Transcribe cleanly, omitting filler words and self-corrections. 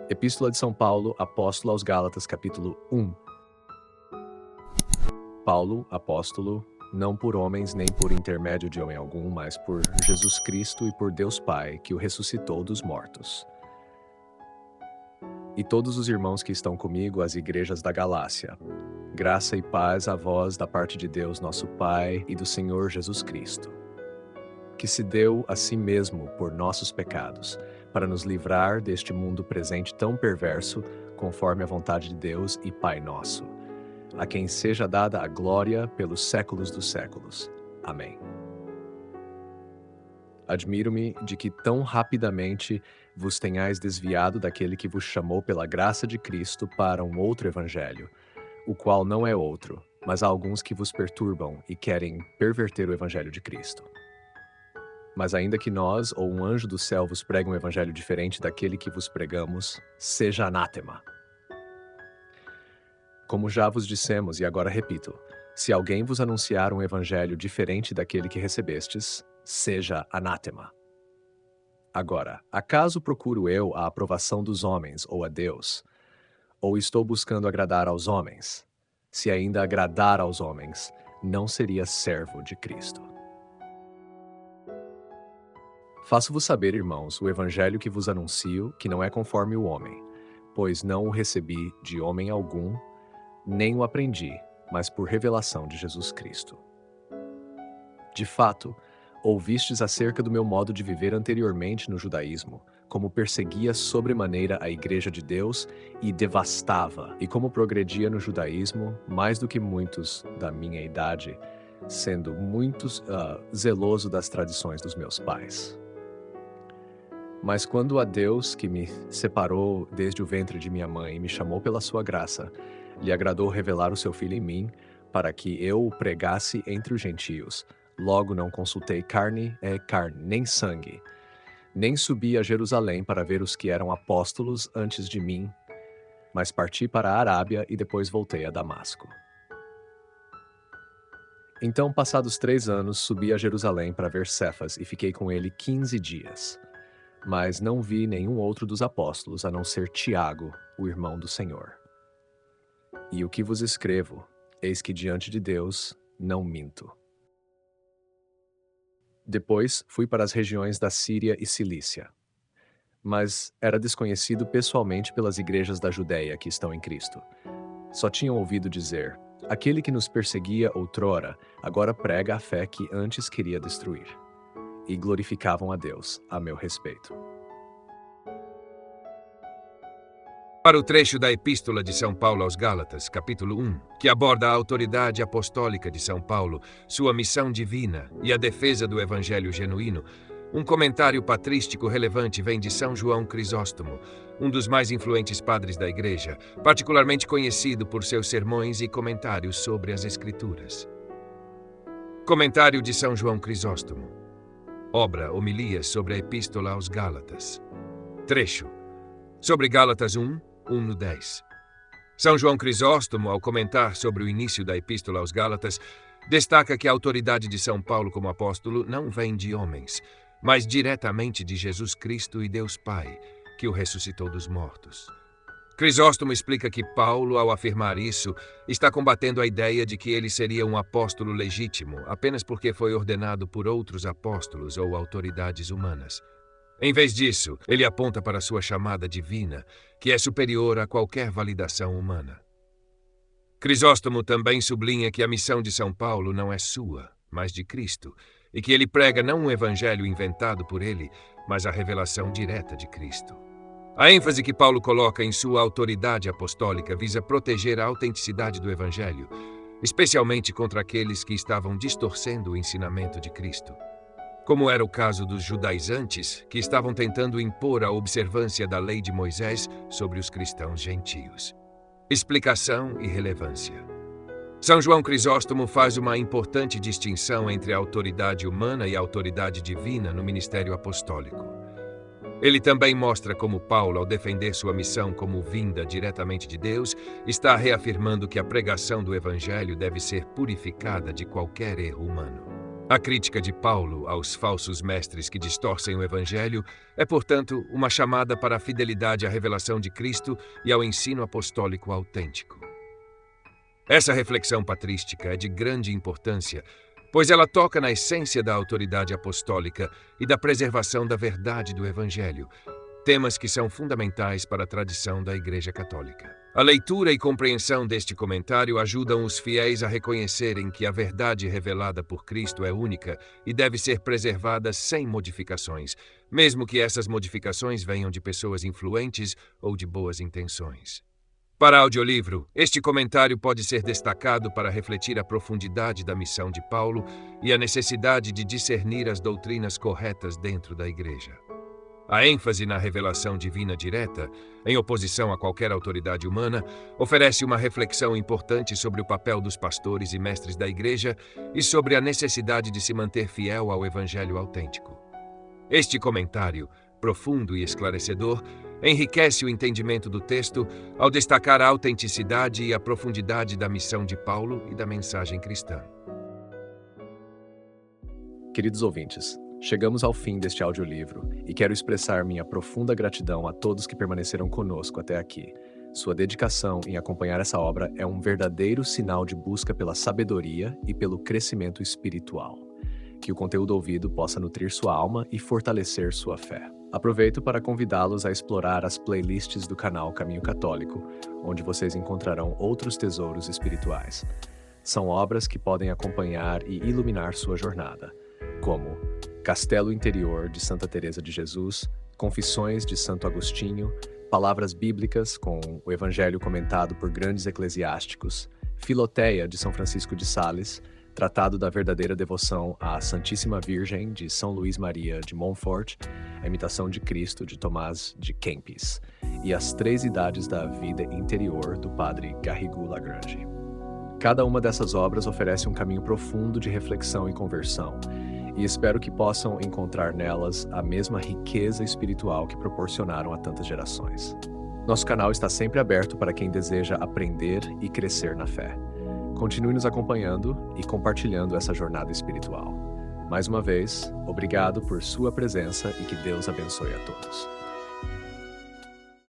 Epístola de São Paulo, apóstolo aos Gálatas, capítulo 1. Paulo, apóstolo, não por homens nem por intermédio de homem algum, mas por Jesus Cristo e por Deus Pai, que o ressuscitou dos mortos. E todos os irmãos que estão comigo, as igrejas da Galácia. Graça e paz a vós da parte de Deus, nosso Pai, e do Senhor Jesus Cristo, que se deu a si mesmo por nossos pecados, para nos livrar deste mundo presente tão perverso, conforme a vontade de Deus e Pai nosso, a quem seja dada a glória pelos séculos dos séculos. Amém. Admiro-me de que tão rapidamente vos tenhais desviado daquele que vos chamou pela graça de Cristo para um outro evangelho, o qual não é outro, mas há alguns que vos perturbam e querem perverter o evangelho de Cristo. Mas ainda que nós ou um anjo do céu vos pregue um evangelho diferente daquele que vos pregamos, seja anátema. Como já vos dissemos e agora repito, se alguém vos anunciar um evangelho diferente daquele que recebestes, seja anátema. Agora, acaso procuro eu a aprovação dos homens ou a Deus? Ou estou buscando agradar aos homens? Se ainda agradar aos homens, não seria servo de Cristo. Faço-vos saber, irmãos, o evangelho que vos anuncio, que não é conforme o homem, pois não o recebi de homem algum, nem o aprendi, mas por revelação de Jesus Cristo. De fato, ouvistes acerca do meu modo de viver anteriormente no judaísmo, como perseguia sobremaneira a igreja de Deus e devastava, e como progredia no judaísmo mais do que muitos da minha idade, sendo muito zeloso das tradições dos meus pais. Mas quando a Deus, que me separou desde o ventre de minha mãe e me chamou pela sua graça, lhe agradou revelar o seu Filho em mim, para que eu o pregasse entre os gentios, logo não consultei carne, nem sangue, nem subi a Jerusalém para ver os que eram apóstolos antes de mim, mas parti para a Arábia e depois voltei a Damasco. Então, passados 3 anos, subi a Jerusalém para ver Cefas e fiquei com ele 15 dias. Mas não vi nenhum outro dos apóstolos, a não ser Tiago, o irmão do Senhor. E o que vos escrevo, eis que diante de Deus não minto. Depois fui para as regiões da Síria e Cilícia. Mas era desconhecido pessoalmente pelas igrejas da Judéia que estão em Cristo. Só tinham ouvido dizer, aquele que nos perseguia outrora, agora prega a fé que antes queria destruir. E glorificavam a Deus a meu respeito. Para o trecho da Epístola de São Paulo aos Gálatas, capítulo 1, que aborda a autoridade apostólica de São Paulo, sua missão divina e a defesa do evangelho genuíno, um comentário patrístico relevante vem de São João Crisóstomo, um dos mais influentes padres da Igreja, particularmente conhecido por seus sermões e comentários sobre as Escrituras. Comentário de São João Crisóstomo. Obra Homilias sobre a Epístola aos Gálatas. Trecho. Sobre Gálatas 1, 1-10. São João Crisóstomo, ao comentar sobre o início da Epístola aos Gálatas, destaca que a autoridade de São Paulo como apóstolo não vem de homens, mas diretamente de Jesus Cristo e Deus Pai, que o ressuscitou dos mortos. Crisóstomo explica que Paulo, ao afirmar isso, está combatendo a ideia de que ele seria um apóstolo legítimo apenas porque foi ordenado por outros apóstolos ou autoridades humanas. Em vez disso, ele aponta para sua chamada divina, que é superior a qualquer validação humana. Crisóstomo também sublinha que a missão de São Paulo não é sua, mas de Cristo, e que ele prega não um evangelho inventado por ele, mas a revelação direta de Cristo. A ênfase que Paulo coloca em sua autoridade apostólica visa proteger a autenticidade do evangelho, especialmente contra aqueles que estavam distorcendo o ensinamento de Cristo. Como era o caso dos judaizantes, que estavam tentando impor a observância da lei de Moisés sobre os cristãos gentios. Explicação e relevância. São João Crisóstomo faz uma importante distinção entre a autoridade humana e a autoridade divina no ministério apostólico. Ele também mostra como Paulo, ao defender sua missão como vinda diretamente de Deus, está reafirmando que a pregação do Evangelho deve ser purificada de qualquer erro humano. A crítica de Paulo aos falsos mestres que distorcem o Evangelho é, portanto, uma chamada para a fidelidade à revelação de Cristo e ao ensino apostólico autêntico. Essa reflexão patrística é de grande importância, pois ela toca na essência da autoridade apostólica e da preservação da verdade do Evangelho, temas que são fundamentais para a tradição da Igreja Católica. A leitura e compreensão deste comentário ajudam os fiéis a reconhecerem que a verdade revelada por Cristo é única e deve ser preservada sem modificações, mesmo que essas modificações venham de pessoas influentes ou de boas intenções. Para audiolivro, este comentário pode ser destacado para refletir a profundidade da missão de Paulo e a necessidade de discernir as doutrinas corretas dentro da Igreja. A ênfase na revelação divina direta, em oposição a qualquer autoridade humana, oferece uma reflexão importante sobre o papel dos pastores e mestres da Igreja e sobre a necessidade de se manter fiel ao Evangelho autêntico. Este comentário, profundo e esclarecedor, enriquece o entendimento do texto ao destacar a autenticidade e a profundidade da missão de Paulo e da mensagem cristã. Queridos ouvintes, chegamos ao fim deste audiolivro e quero expressar minha profunda gratidão a todos que permaneceram conosco até aqui. Sua dedicação em acompanhar essa obra é um verdadeiro sinal de busca pela sabedoria e pelo crescimento espiritual. Que o conteúdo ouvido possa nutrir sua alma e fortalecer sua fé. Aproveito para convidá-los a explorar as playlists do canal Caminho Católico, onde vocês encontrarão outros tesouros espirituais. São obras que podem acompanhar e iluminar sua jornada, como Castelo Interior de Santa Teresa de Jesus, Confissões de Santo Agostinho, Palavras Bíblicas com o Evangelho comentado por grandes eclesiásticos, Filoteia de São Francisco de Sales, Tratado da Verdadeira Devoção à Santíssima Virgem de São Luís Maria de Montfort, A Imitação de Cristo de Tomás de Kempis e As Três Idades da Vida Interior do Padre Garrigou Lagrange. Cada uma dessas obras oferece um caminho profundo de reflexão e conversão, e espero que possam encontrar nelas a mesma riqueza espiritual que proporcionaram a tantas gerações. Nosso canal está sempre aberto para quem deseja aprender e crescer na fé. Continue nos acompanhando e compartilhando essa jornada espiritual. Mais uma vez, obrigado por sua presença e que Deus abençoe a todos.